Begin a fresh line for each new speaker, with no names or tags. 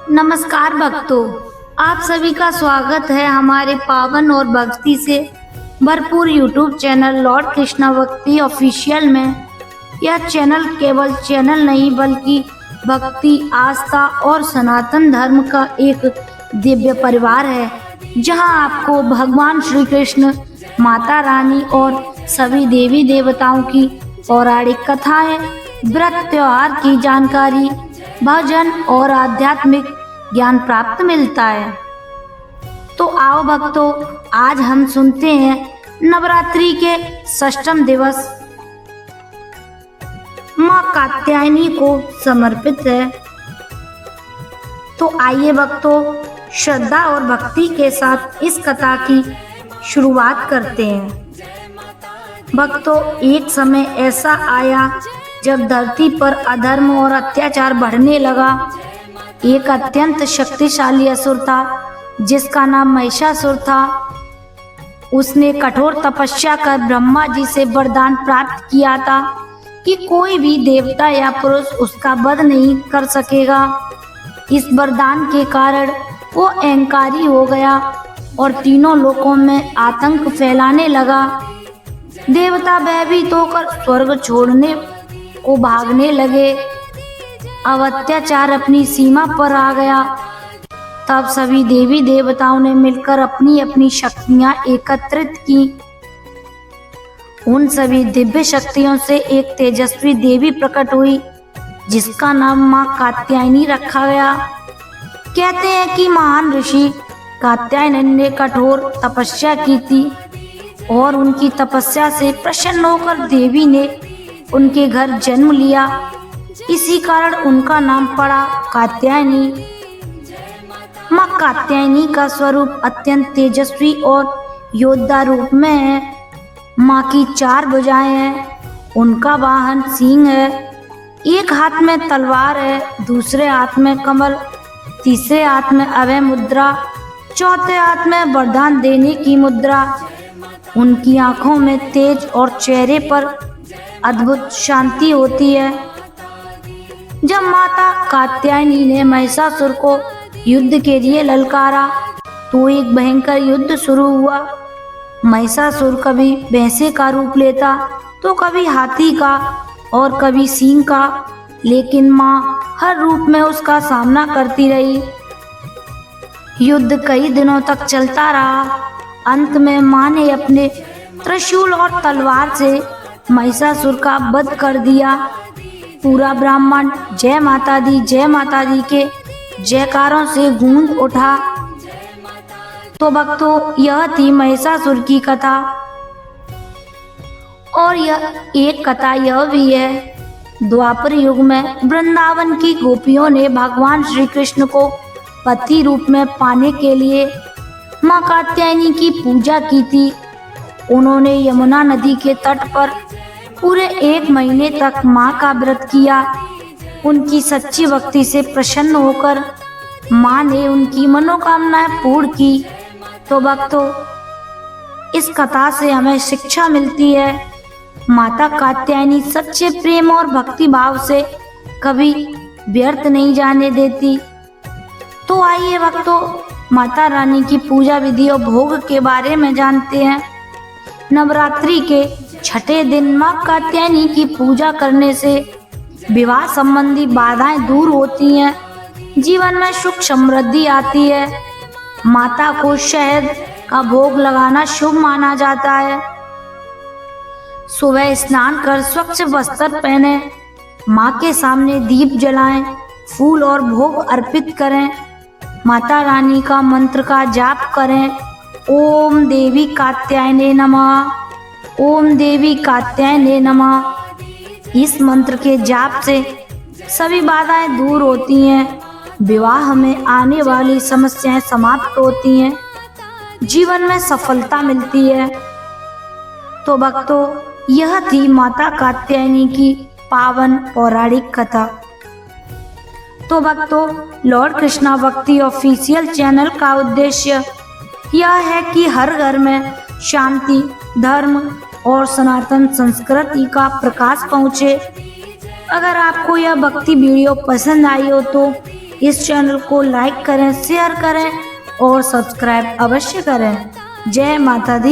नमस्कार भक्तों, आप सभी का स्वागत है हमारे पावन और भक्ति से भरपूर YouTube चैनल लॉर्ड कृष्णा भक्ति ऑफिशियल में। यह चैनल केवल चैनल नहीं बल्कि भक्ति, आस्था और सनातन धर्म का एक दिव्य परिवार है, जहां आपको भगवान श्री कृष्ण, माता रानी और सभी देवी देवताओं की पौराणिक कथाएं, व्रत त्योहार की जानकारी, भजन और आध्यात्मिक ज्ञान प्राप्त मिलता है। तो आओ भक्तों, आज हम सुनते हैं नवरात्रि के षष्ठम दिवस माँ कात्यायनी को समर्पित है। तो आइए भक्तों, श्रद्धा और भक्ति के साथ इस कथा की शुरुआत करते हैं। भक्तों, एक समय ऐसा आया जब धरती पर अधर्म और अत्याचार बढ़ने लगा। एक अत्यंत शक्तिशाली असुर था जिसका नाम महिषासुर था। उसने कठोर तपस्या कर ब्रह्मा जी से वरदान प्राप्त किया था कि कोई भी देवता या पुरुष उसका वध नहीं कर सकेगा। इस वरदान के कारण वो अहंकारी हो गया और तीनों लोकों में आतंक फैलाने लगा। देवता भयभीत होकर स्वर्ग छोड़ने को भागने लगे। अब अत्याचार अपनी सीमा पर आ गया। तब सभी देवी देवताओं ने मिलकर अपनी अपनी शक्तियां एकत्रित की। उन सभी दिव्य शक्तियों से एक तेजस्वी देवी प्रकट हुई जिसका नाम माँ कात्यायनी रखा गया। कहते हैं कि महान ऋषि कात्यायनी ने कठोर तपस्या की थी और उनकी तपस्या से प्रसन्न होकर देवी ने उनके घर जन्म लिया। इसी कारण उनका नाम पड़ा कात्यायनी। माँ कात्यायनी का स्वरूप अत्यंत तेजस्वी और योद्धा रूप में है। माँ की 4 भुजाएं हैं, उनका वाहन सिंह है। एक हाथ में तलवार है, दूसरे हाथ में कमल, तीसरे हाथ में अभय मुद्रा, चौथे हाथ में वरदान देने की मुद्रा। उनकी आंखों में तेज और चेहरे पर अद्भुत शांति होती है। जब माता कात्यायनी ने महिषासुर को युद्ध के लिए ललकारा तो एक भयंकर युद्ध शुरू हुआ। महिषासुर कभी भैंसे का रूप लेता तो कभी हाथी का और कभी सिंह का, लेकिन माँ हर रूप में उसका सामना करती रही। युद्ध कई दिनों तक चलता रहा। अंत में माँ ने अपने त्रिशूल और तलवार से महिषासुर का वध कर दिया। पूरा ब्राह्मण जय माता दी के जयकारों से गूंज उठा। तो भक्तों, यह थी महिषासुर की कथा। और यह एक कथा यह भी है, द्वापर युग में वृंदावन की गोपियों ने भगवान श्री कृष्ण को पति रूप में पाने के लिए माँ कात्यायनी की पूजा की थी। उन्होंने यमुना नदी के तट पर पूरे 1 महीने तक माँ का व्रत किया। उनकी सच्ची भक्ति से प्रसन्न होकर माँ ने उनकी मनोकामनाएं पूर्ण की। तो भक्तों, इस कथा से हमें शिक्षा मिलती है, माता कात्यायनी सच्चे प्रेम और भक्ति भाव से कभी व्यर्थ नहीं जाने देती। तो आइए भक्तों, माता रानी की पूजा विधि और भोग के बारे में जानते हैं। नवरात्रि के छठे दिन माँ कात्यायनी की पूजा करने से विवाह संबंधी बाधाएं दूर होती हैं, जीवन में सुख समृद्धि आती है। माता को शहद का भोग लगाना शुभ माना जाता है। सुबह स्नान कर स्वच्छ वस्त्र पहने, माँ के सामने दीप जलाएं, फूल और भोग अर्पित करें, माता रानी का मंत्र का जाप करें। ओम देवी कात्यायने नमः, ओम देवी कात्यायने नमः। इस मंत्र के जाप से सभी बाधाएं दूर होती हैं, विवाह में आने वाली समस्याएं समाप्त होती हैं, जीवन में सफलता मिलती है। तो भक्तों, यह थी माता कात्यायनी की पावन पौराणिक कथा। तो भक्तों, लॉर्ड कृष्णा भक्ति ऑफिशियल चैनल का उद्देश्य यह है कि हर घर में शांति, धर्म और सनातन संस्कृति का प्रकाश पहुँचे। अगर आपको यह भक्ति वीडियो पसंद आई हो तो इस चैनल को लाइक करें, शेयर करें और सब्सक्राइब अवश्य करें। जय माता दी।